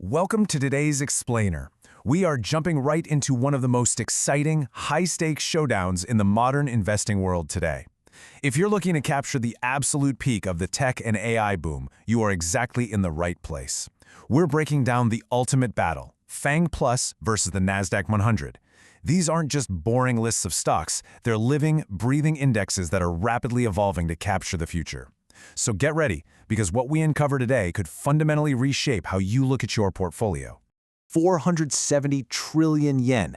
Welcome to today's Explainer. We are jumping right into one of the most exciting, high-stakes showdowns in the modern investing world today. If you're looking to capture the absolute peak of the tech and AI boom, you are exactly in the right place. We're breaking down the ultimate battle, FANG Plus versus the NASDAQ 100. These aren't just boring lists of stocks, they're living, breathing indexes that are rapidly evolving to capture the future. So get ready, because what we uncover today could fundamentally reshape how you look at your portfolio. 470 trillion yen.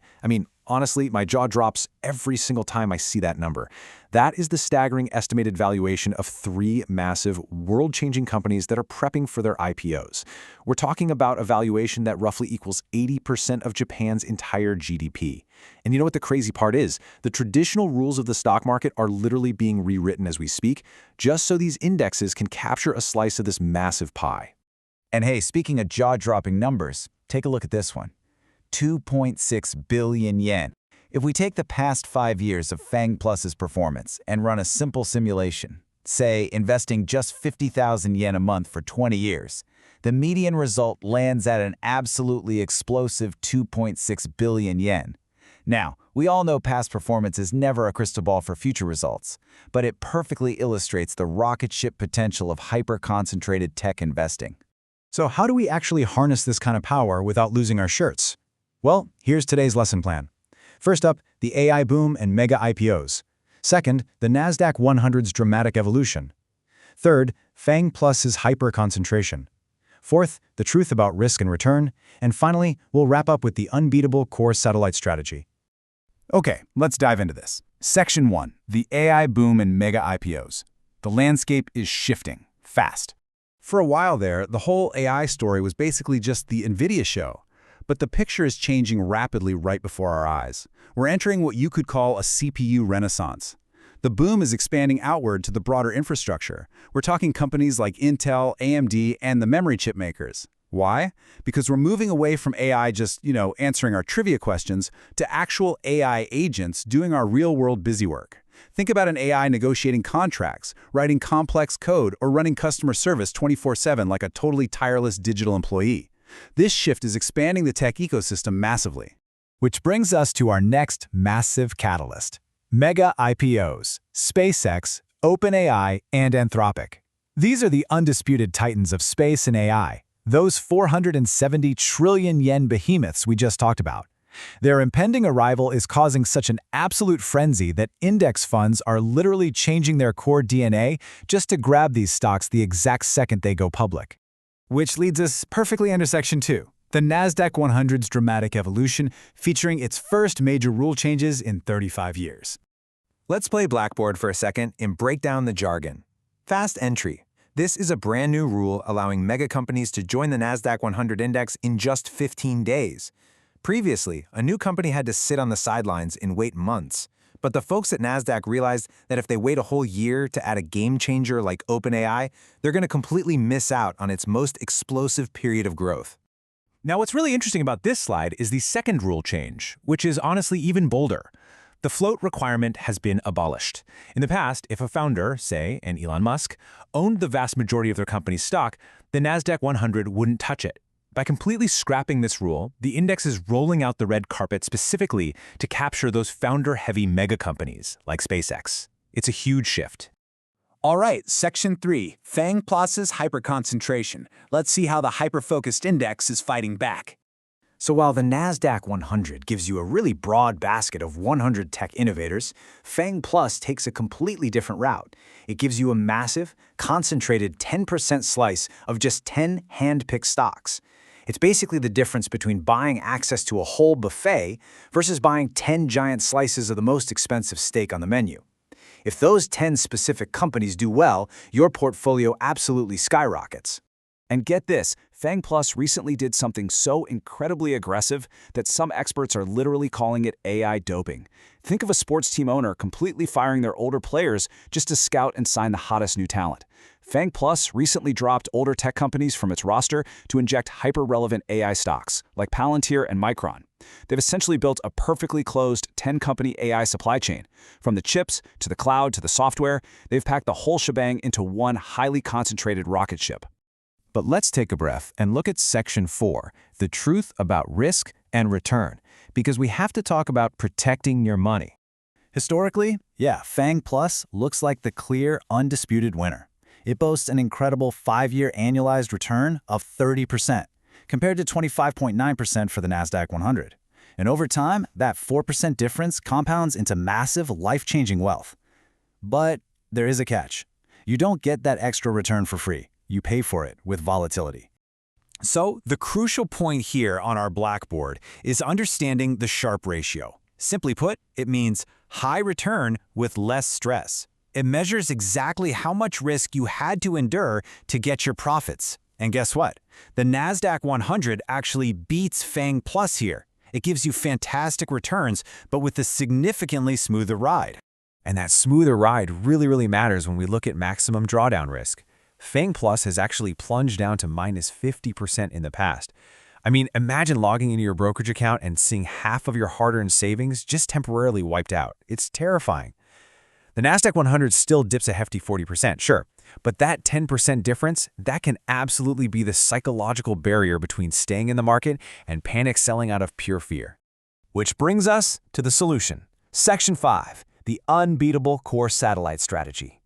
Honestly, my jaw drops every single time I see that number. That is the staggering estimated valuation of three massive, world-changing companies that are prepping for their IPOs. We're talking about a valuation that roughly equals 80% of Japan's entire GDP. And you know what the crazy part is? The traditional rules of the stock market are literally being rewritten as we speak, just so these indexes can capture a slice of this massive pie. And hey, speaking of jaw-dropping numbers, take a look at this one. 2.6 billion yen. If we take the past 5 years of FANG Plus's performance and run a simple simulation, say investing just 50,000 yen a month for 20 years, the median result lands at an absolutely explosive 2.6 billion yen. Now, we all know past performance is never a crystal ball for future results, but it perfectly illustrates the rocket ship potential of hyper-concentrated tech investing. So how do we actually harness this kind of power without losing our shirts? Well, here's today's lesson plan. First up, the AI boom and mega IPOs. Second, the NASDAQ 100's dramatic evolution. Third, FANG Plus's hyper-concentration. Fourth, the truth about risk and return. And finally, we'll wrap up with the unbeatable core satellite strategy. Okay, let's dive into this. Section 1, the AI boom and mega IPOs. The landscape is shifting fast. For a while there, the whole AI story was basically just the NVIDIA show. But the picture is changing rapidly right before our eyes. We're entering what you could call a CPU renaissance. The boom is expanding outward to the broader infrastructure. We're talking companies like Intel, AMD, and the memory chip makers. Why? Because we're moving away from AI just, answering our trivia questions to actual AI agents doing our real-world busy work. Think about an AI negotiating contracts, writing complex code, or running customer service 24/7 like a totally tireless digital employee. This shift is expanding the tech ecosystem massively. Which brings us to our next massive catalyst. Mega IPOs, SpaceX, OpenAI, and Anthropic. These are the undisputed titans of space and AI, those 470 trillion yen behemoths we just talked about. Their impending arrival is causing such an absolute frenzy that index funds are literally changing their core DNA just to grab these stocks the exact second they go public. Which leads us perfectly into Section 2, the NASDAQ 100's dramatic evolution, featuring its first major rule changes in 35 years. Let's play Blackboard for a second and break down the jargon. Fast entry. This is a brand new rule allowing mega companies to join the NASDAQ 100 index in just 15 days. Previously, a new company had to sit on the sidelines and wait months. But the folks at NASDAQ realized that if they wait a whole year to add a game changer like OpenAI, they're going to completely miss out on its most explosive period of growth. Now, what's really interesting about this slide is the second rule change, which is honestly even bolder. The float requirement has been abolished. In the past, if a founder, say an Elon Musk, owned the vast majority of their company's stock, the NASDAQ 100 wouldn't touch it. By completely scrapping this rule, the index is rolling out the red carpet specifically to capture those founder-heavy mega companies like SpaceX. It's a huge shift. All right, Section 3, FANG Plus's hyper-concentration. Let's see how the hyper-focused index is fighting back. So while the NASDAQ 100 gives you a really broad basket of 100 tech innovators, FANG Plus takes a completely different route. It gives you a massive, concentrated 10% slice of just 10 hand-picked stocks. It's basically the difference between buying access to a whole buffet versus buying 10 giant slices of the most expensive steak on the menu. If those 10 specific companies do well, your portfolio absolutely skyrockets. And get this, FANG Plus recently did something so incredibly aggressive that some experts are literally calling it AI doping. Think of a sports team owner completely firing their older players just to scout and sign the hottest new talent. FANG Plus recently dropped older tech companies from its roster to inject hyper-relevant AI stocks, like Palantir and Micron. They've essentially built a perfectly closed 10-company AI supply chain. From the chips, to the cloud, to the software, they've packed the whole shebang into one highly concentrated rocket ship. But let's take a breath and look at Section 4, the truth about risk and return, because we have to talk about protecting your money. Historically, yeah, FANG Plus looks like the clear, undisputed winner. It boasts an incredible 5-year annualized return of 30%, compared to 25.9% for the NASDAQ 100. And over time, that 4% difference compounds into massive, life-changing wealth. But there is a catch. You don't get that extra return for free. You pay for it with volatility. So, the crucial point here on our blackboard is understanding the Sharpe ratio. Simply put, it means high return with less stress. It measures exactly how much risk you had to endure to get your profits. And guess what? The NASDAQ 100 actually beats FANG Plus here. It gives you fantastic returns, but with a significantly smoother ride. And that smoother ride really matters when we look at maximum drawdown risk. FANG Plus has actually plunged down to minus 50% in the past. I mean, imagine logging into your brokerage account and seeing half of your hard-earned savings just temporarily wiped out. It's terrifying. The NASDAQ 100 still dips a hefty 40%, sure, but that 10% difference, that can absolutely be the psychological barrier between staying in the market and panic selling out of pure fear. Which brings us to the solution. Section 5, the unbeatable core satellite strategy.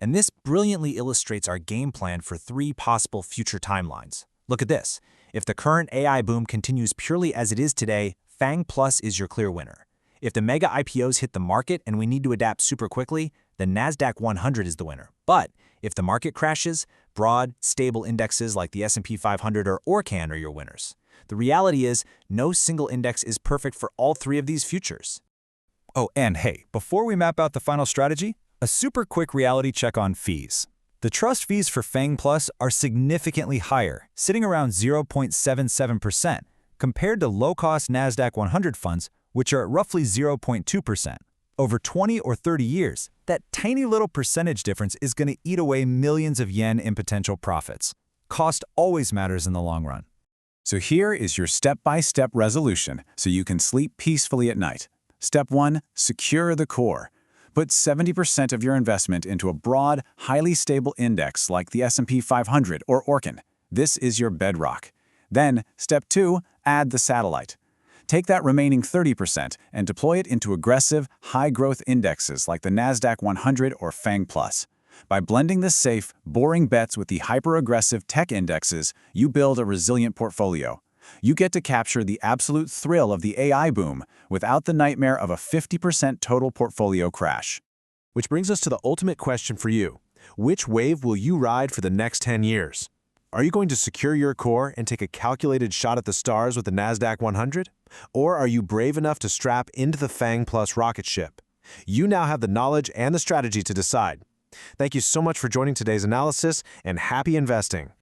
And this brilliantly illustrates our game plan for 3 possible future timelines. Look at this. If the current AI boom continues purely as it is today, FANG Plus is your clear winner. If the mega IPOs hit the market and we need to adapt super quickly, the NASDAQ 100 is the winner. But if the market crashes, broad, stable indexes like the S&P 500 or Orcan are your winners. The reality is, no single index is perfect for all 3 of these futures. Oh, and hey, before we map out the final strategy, a super quick reality check on fees. The trust fees for FANG Plus are significantly higher, sitting around 0.77%, compared to low-cost NASDAQ 100 funds, which are at roughly 0.2%. Over 20 or 30 years, that tiny little percentage difference is going to eat away millions of yen in potential profits. Cost always matters in the long run. So here is your step-by-step resolution so you can sleep peacefully at night. Step 1, secure the core. Put 70% of your investment into a broad, highly stable index like the S&P 500 or Orcan. This is your bedrock. Then, step 2, add the satellite. Take that remaining 30% and deploy it into aggressive, high-growth indexes like the NASDAQ 100 or FANG Plus. By blending the safe, boring bets with the hyper-aggressive tech indexes, you build a resilient portfolio. You get to capture the absolute thrill of the AI boom without the nightmare of a 50% total portfolio crash. Which brings us to the ultimate question for you. Which wave will you ride for the next 10 years? Are you going to secure your core and take a calculated shot at the stars with the NASDAQ 100? Or are you brave enough to strap into the FANG Plus rocket ship? You now have the knowledge and the strategy to decide. Thank you so much for joining today's analysis, and happy investing.